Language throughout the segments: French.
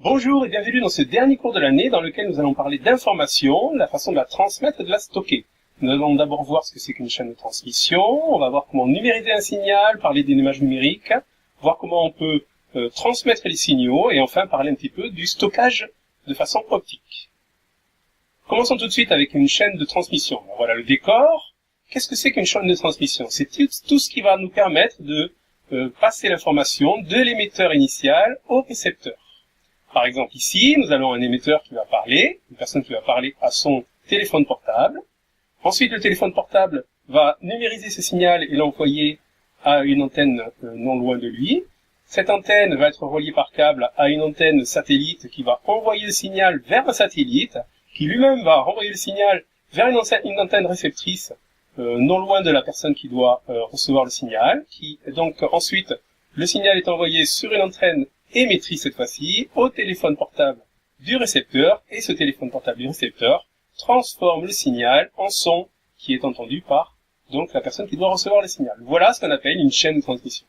Bonjour et bienvenue dans ce dernier cours de l'année dans lequel nous allons parler d'information, la façon de la transmettre et de la stocker. Nous allons d'abord voir ce que c'est qu'une chaîne de transmission, on va voir comment numériser un signal, parler des images numériques, voir comment on peut transmettre les signaux et enfin parler un petit peu du stockage de façon optique. Commençons tout de suite avec une chaîne de transmission. Voilà le décor. Qu'est-ce que c'est qu'une chaîne de transmission? C'est tout ce qui va nous permettre de passer l'information de l'émetteur initial au récepteur. Par exemple, ici, nous avons un émetteur qui va parler, une personne qui va parler à son téléphone portable. Ensuite, le téléphone portable va numériser ce signal et l'envoyer à une antenne non loin de lui. Cette antenne va être reliée par câble à une antenne satellite qui va envoyer le signal vers un satellite, qui lui-même va renvoyer le signal vers une antenne réceptrice non loin de la personne qui doit recevoir le signal. Donc ensuite, le signal est envoyé sur une antenne émettrice cette fois-ci, au téléphone portable du récepteur, et ce téléphone portable du récepteur transforme le signal en son qui est entendu par donc la personne qui doit recevoir le signal. Voilà ce qu'on appelle une chaîne de transmission.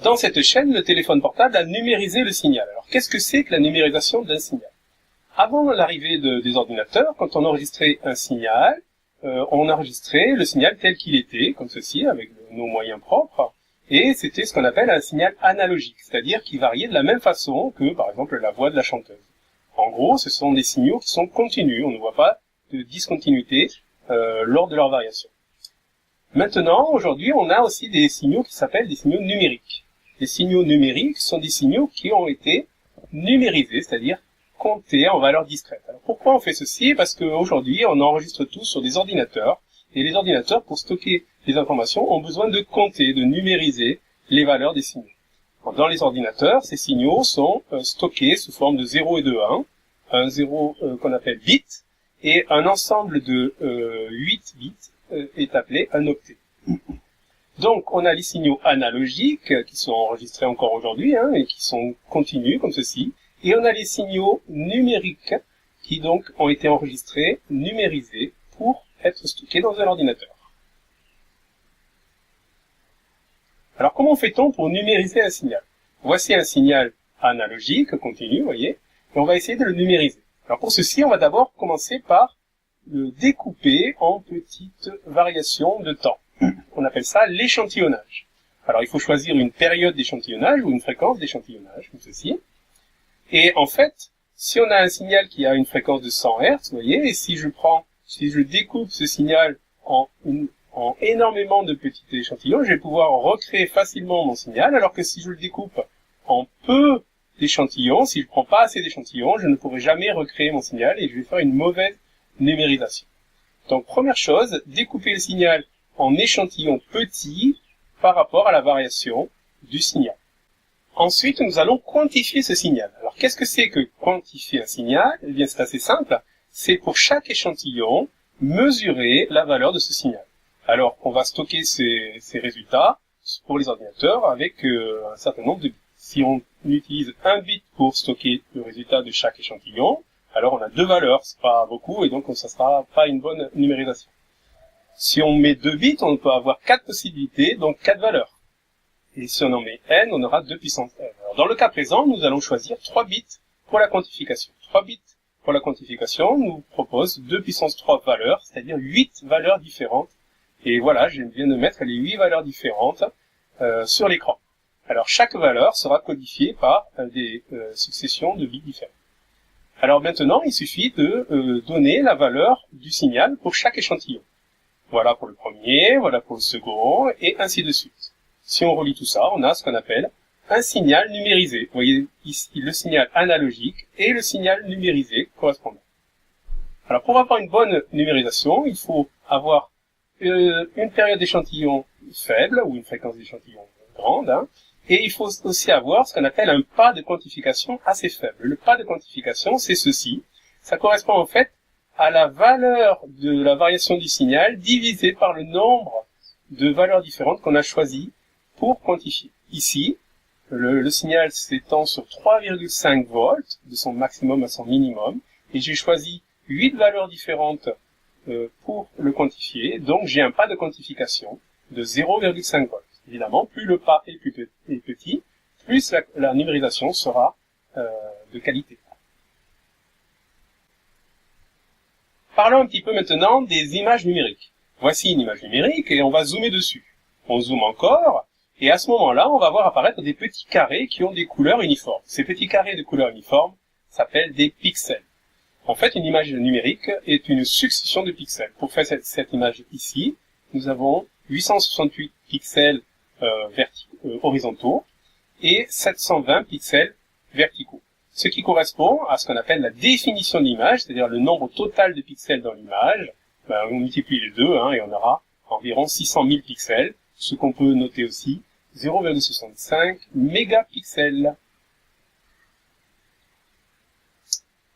Dans cette chaîne, le téléphone portable a numérisé le signal. Alors qu'est-ce que c'est que la numérisation d'un signal? Avant l'arrivée des ordinateurs, quand on enregistrait un signal, on enregistrait le signal tel qu'il était, comme ceci, avec nos moyens propres. Et c'était ce qu'on appelle un signal analogique, c'est-à-dire qui variait de la même façon que, par exemple, la voix de la chanteuse. En gros, ce sont des signaux qui sont continus, on ne voit pas de discontinuité lors de leur variation. Maintenant, aujourd'hui, on a aussi des signaux qui s'appellent des signaux numériques. Les signaux numériques sont des signaux qui ont été numérisés, c'est-à-dire comptés en valeur discrète. Alors pourquoi on fait ceci? Parce qu'aujourd'hui, on enregistre tout sur des ordinateurs, et les ordinateurs, pour stocker les informations, ont besoin de compter, de numériser les valeurs des signaux. Dans les ordinateurs, ces signaux sont stockés sous forme de 0 et de 1, un 0 qu'on appelle bit, et un ensemble de 8 bits est appelé un octet. Donc, on a les signaux analogiques qui sont enregistrés encore aujourd'hui, et qui sont continus comme ceci, et on a les signaux numériques qui donc ont été enregistrés, numérisés, pour être stockés dans un ordinateur. Alors, comment fait-on pour numériser un signal? Voici un signal analogique, continu, vous voyez, et on va essayer de le numériser. Alors, pour ceci, on va d'abord commencer par le découper en petites variations de temps. On appelle ça l'échantillonnage. Alors, il faut choisir une période d'échantillonnage ou une fréquence d'échantillonnage, comme ceci. Et en fait, si on a un signal qui a une fréquence de 100 Hz, vous voyez, et si je découpe ce signal en énormément de petits échantillons, je vais pouvoir recréer facilement mon signal, alors que si je le découpe en peu d'échantillons, si je ne prends pas assez d'échantillons, je ne pourrai jamais recréer mon signal et je vais faire une mauvaise numérisation. Donc, première chose, découper le signal en échantillons petits par rapport à la variation du signal. Ensuite, nous allons quantifier ce signal. Alors, qu'est-ce que c'est que quantifier un signal? Eh bien, c'est assez simple. C'est pour chaque échantillon, mesurer la valeur de ce signal. Alors, on va stocker ces résultats pour les ordinateurs avec un certain nombre de bits. Si on utilise un bit pour stocker le résultat de chaque échantillon, alors on a 2 valeurs, c'est pas beaucoup, et donc ça sera pas une bonne numérisation. Si on met 2 bits, on peut avoir 4 possibilités, donc 4 valeurs. Et si on en met n, on aura 2 puissance n. Alors, dans le cas présent, nous allons choisir 3 bits pour la quantification. 3 bits pour la quantification nous propose 2 puissance 3 valeurs, c'est-à-dire 8 valeurs différentes. Et voilà, je viens de mettre les 8 valeurs différentes sur l'écran. Alors, chaque valeur sera codifiée par des successions de bits différents. Alors maintenant, il suffit de donner la valeur du signal pour chaque échantillon. Voilà pour le premier, voilà pour le second, et ainsi de suite. Si on relie tout ça, on a ce qu'on appelle un signal numérisé. Vous voyez ici le signal analogique et le signal numérisé correspondant. Alors pour avoir une bonne numérisation, il faut avoir une période d'échantillon faible ou une fréquence d'échantillon grande, et il faut aussi avoir ce qu'on appelle un pas de quantification assez faible. Le pas de quantification, c'est ceci. Ça correspond en fait à la valeur de la variation du signal divisé par le nombre de valeurs différentes qu'on a choisies pour quantifier. Ici, le signal s'étend sur 3,5 volts, de son maximum à son minimum, et j'ai choisi 8 valeurs différentes pour le quantifier, donc j'ai un pas de quantification de 0,5 volts. Évidemment, plus le pas est petit, plus la numérisation sera de qualité. Parlons un petit peu maintenant des images numériques. Voici une image numérique et on va zoomer dessus. On zoome encore et à ce moment-là, on va voir apparaître des petits carrés qui ont des couleurs uniformes. Ces petits carrés de couleurs uniformes s'appellent des pixels. En fait, une image numérique est une succession de pixels. Pour faire cette image ici, nous avons 868 pixels horizontaux et 720 pixels verticaux. Ce qui correspond à ce qu'on appelle la définition de l'image, c'est-à-dire le nombre total de pixels dans l'image. On multiplie les deux et on aura environ 600 000 pixels, ce qu'on peut noter aussi 0,65 mégapixels.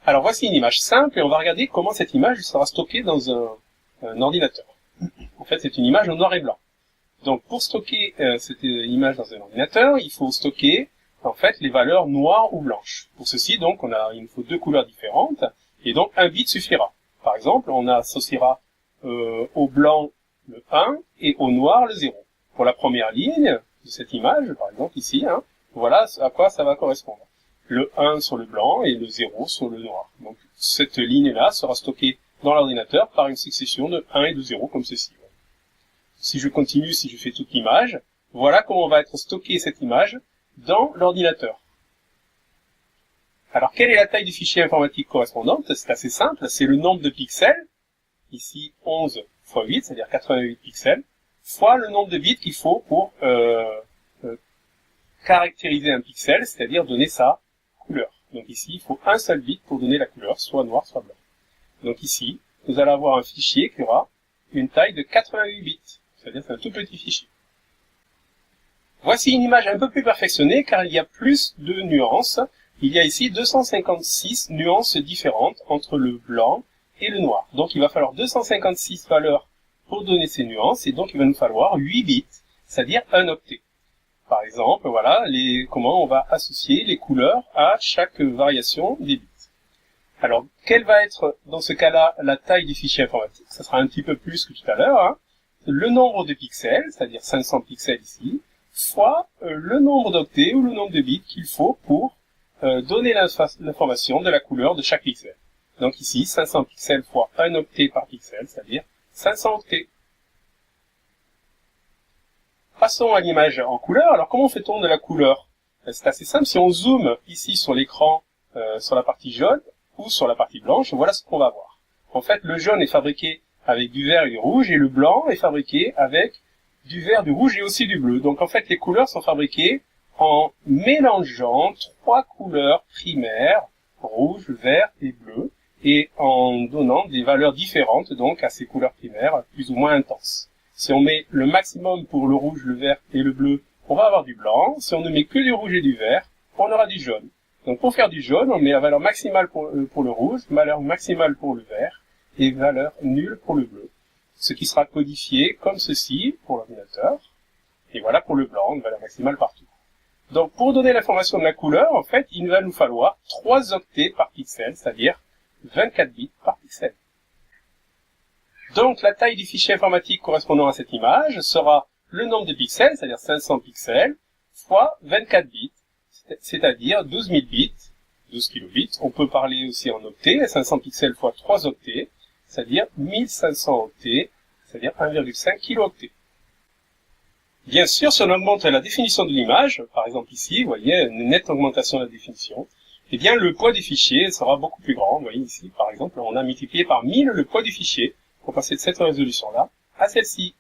Alors voici une image simple et on va regarder comment cette image sera stockée dans un ordinateur. En fait, c'est une image en noir et blanc. Donc pour stocker cette image dans un ordinateur, il faut stocker en fait les valeurs noires ou blanches. Pour ceci, donc, il nous faut deux couleurs différentes et donc un bit suffira. Par exemple, on associera au blanc le 1 et au noir le 0. Pour la première ligne de cette image, par exemple ici, voilà à quoi ça va correspondre. Le 1 sur le blanc et le 0 sur le noir. Donc cette ligne-là sera stockée dans l'ordinateur par une succession de 1 et de 0 comme ceci. Si je continue, si je fais toute l'image, voilà comment va être stockée cette image dans l'ordinateur. Alors quelle est la taille du fichier informatique correspondante? C'est assez simple, c'est le nombre de pixels, ici 11 fois 8, c'est-à-dire 88 pixels, fois le nombre de bits qu'il faut pour caractériser un pixel, c'est-à-dire donner sa couleur. Donc ici, il faut un seul bit pour donner la couleur, soit noir, soit blanc. Donc ici, vous allez avoir un fichier qui aura une taille de 88 bits, c'est-à-dire c'est un tout petit fichier. Voici une image un peu plus perfectionnée car il y a plus de nuances. Il y a ici 256 nuances différentes entre le blanc et le noir. Donc il va falloir 256 valeurs pour donner ces nuances et donc il va nous falloir 8 bits, c'est-à-dire un octet. Par exemple, voilà comment on va associer les couleurs à chaque variation des bits. Alors, quelle va être dans ce cas-là la taille du fichier informatique? Ça sera un petit peu plus que tout à l'heure. Le nombre de pixels, c'est-à-dire 500 pixels ici, fois le nombre d'octets ou le nombre de bits qu'il faut pour donner l'information de la couleur de chaque pixel. Donc ici, 500 pixels fois 1 octet par pixel, c'est-à-dire 500 octets. Passons à l'image en couleur. Alors comment fait-on de la couleur? C'est assez simple. Si on zoome ici sur l'écran, sur la partie jaune ou sur la partie blanche, voilà ce qu'on va voir. En fait, le jaune est fabriqué avec du vert et du rouge, et le blanc est fabriqué avec du vert, du rouge et aussi du bleu. Donc en fait, les couleurs sont fabriquées en mélangeant trois couleurs primaires, rouge, vert et bleu, et en donnant des valeurs différentes donc à ces couleurs primaires plus ou moins intenses. Si on met le maximum pour le rouge, le vert et le bleu, on va avoir du blanc. Si on ne met que du rouge et du vert, on aura du jaune. Donc pour faire du jaune, on met la valeur maximale pour le rouge, valeur maximale pour le vert et valeur nulle pour le bleu. Ce qui sera codifié comme ceci pour l'ordinateur. Et voilà pour le blanc, une valeur maximale partout. Donc pour donner l'information de la couleur, en fait, il va nous falloir 3 octets par pixel, c'est-à-dire 24 bits par pixel. Donc la taille du fichier informatique correspondant à cette image sera le nombre de pixels, c'est-à-dire 500 pixels, fois 24 bits, c'est-à-dire 12 000 bits, 12 kilobits. On peut parler aussi en octets, 500 pixels fois 3 octets, c'est-à-dire 1500 octets, c'est-à-dire 1,5 kilooctets. Bien sûr, si on augmente la définition de l'image, par exemple ici, vous voyez, une nette augmentation de la définition, eh bien le poids du fichier sera beaucoup plus grand. Vous voyez ici, par exemple, on a multiplié par 1000 le poids du fichier pour passer de cette résolution-là à celle-ci.